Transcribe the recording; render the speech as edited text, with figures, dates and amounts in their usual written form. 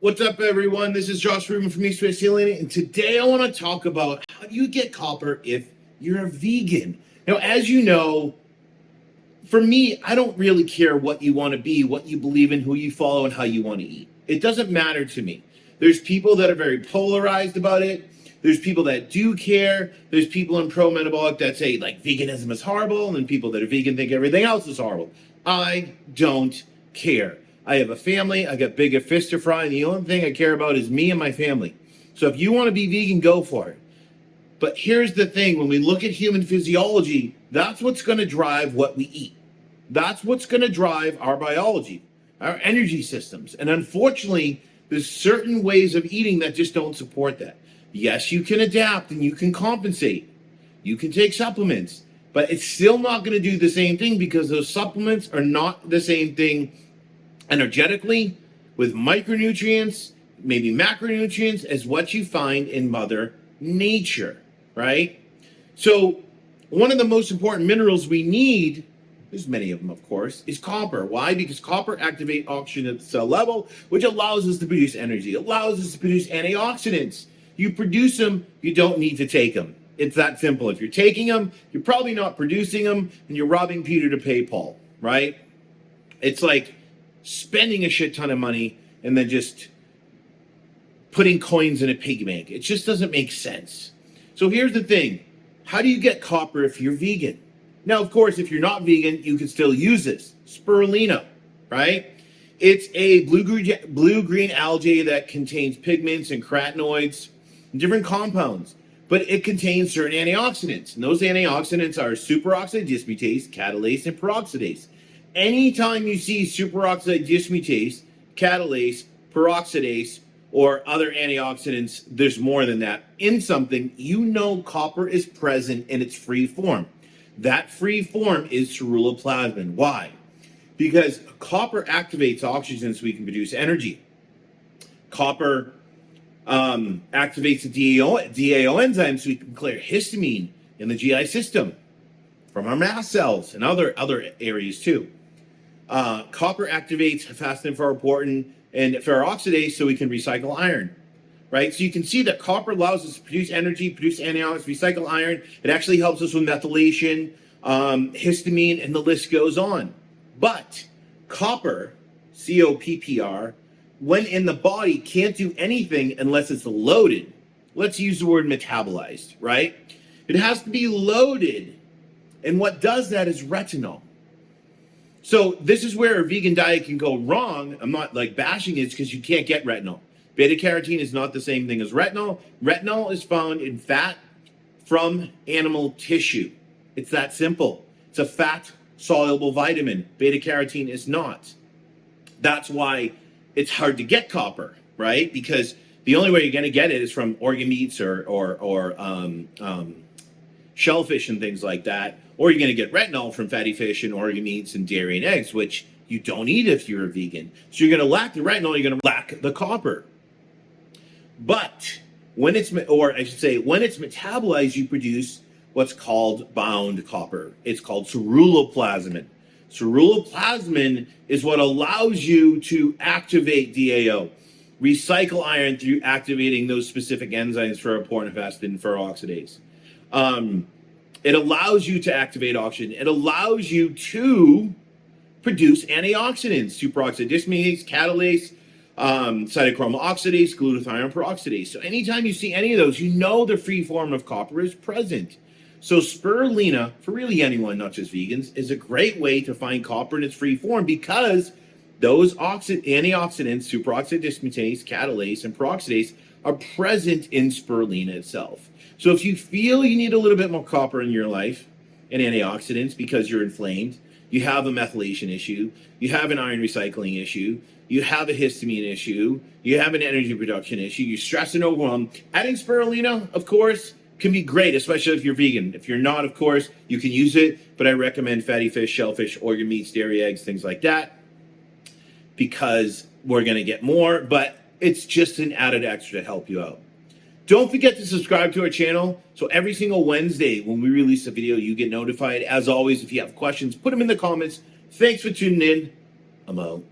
What's up, everyone? This is Josh Rubin from East West Healing, and today I want to talk about how do you get copper if you're a vegan. Now, as you know, for me, I don't really care what you want to be, what you believe in, who you follow, and how you want to eat. It doesn't matter to me. There's people that are very polarized about it. There's people that do care. There's people in pro-metabolic that say, like, veganism is horrible, and then people that are vegan think everything else is horrible. I don't care. I have a family. I got bigger fish to fry, and the only thing I care about is me and my family. So if you want to be vegan, go for it. But here's the thing. When we look at human physiology, that's what's going to drive what we eat. That's what's going to drive our biology, our energy systems. And unfortunately, there's certain ways of eating that just don't support that. Yes, you can adapt and you can compensate. You can take supplements, but it's still not going to do the same thing because those supplements are not the same thing energetically with micronutrients, maybe macronutrients, as what you find in Mother Nature, right? So one of the most important minerals we need, there's many of them, of course, is copper. Why? Because copper activates oxygen at the cell level, which allows us to produce energy, allows us to produce antioxidants. You produce them, you don't need to take them. It's that simple. If you're taking them, you're probably not producing them, and you're robbing Peter to pay Paul, right? It's like spending a shit ton of money and then just putting coins in a piggy bank. It just doesn't make sense. So here's the thing. How do you get copper if you're vegan? Now, of course, if you're not vegan, you can still use this. Spirulina, right? It's a blue-green algae that contains pigments and carotenoids and different compounds, but it contains certain antioxidants. And those antioxidants are superoxide dismutase, catalase, and peroxidase. Anytime you see superoxide dismutase, catalase, peroxidase, or other antioxidants, there's more than that in something, you know copper is present in its free form. That free form is ceruloplasmin. Why? Because copper activates oxygen so we can produce energy. Copper activates the DAO enzyme so we can clear histamine in the GI system from our mast cells and other areas too. Copper activates fast and ferroportin and ferroxidase so we can recycle iron, right? So you can see that copper allows us to produce energy, produce antioxidants, recycle iron. It actually helps us with methylation, histamine, and the list goes on. But copper, COPPR, when in the body can't do anything unless it's loaded. Let's use the word metabolized, right? It has to be loaded. And what does that is retinol. So this is where a vegan diet can go wrong. I'm not like bashing it because you can't get retinol. Beta carotene is not the same thing as retinol. Retinol is found in fat from animal tissue. It's that simple. It's a fat soluble vitamin. Beta carotene is not. That's why it's hard to get copper, right? Because the only way you're going to get it is from organ meats or shellfish and things like that. Or you're going to get retinol from fatty fish and organ meats and dairy and eggs, which you don't eat if you're a vegan. So you're going to lack the retinol, you're going to lack the copper. But when it's metabolized, you produce what's called bound copper. It's called ceruloplasmin. Ceruloplasmin is what allows you to activate DAO, recycle iron through activating those specific enzymes for ferroportin, and peroxidase. It allows you to activate oxygen. It allows you to produce antioxidants, superoxide dismutase, catalase, cytochrome oxidase, glutathione peroxidase. So anytime you see any of those, you know the free form of copper is present. So spirulina, for really anyone, not just vegans, is a great way to find copper in its free form because those antioxidants, superoxide dismutase, catalase, and peroxidase, are present in spirulina itself. So if you feel you need a little bit more copper in your life and antioxidants because you're inflamed, you have a methylation issue, you have an iron recycling issue, you have a histamine issue, you have an energy production issue, you're stressed and overwhelmed, adding spirulina, of course, can be great, especially if you're vegan. If you're not, of course, you can use it, but I recommend fatty fish, shellfish, organ meats, dairy, eggs, things like that, because we're going to get more, but it's just an added extra to help you out. Don't forget to subscribe to our channel so every single Wednesday when we release a video, you get notified. As always, if you have questions, put them in the comments. Thanks for tuning in. I'm out.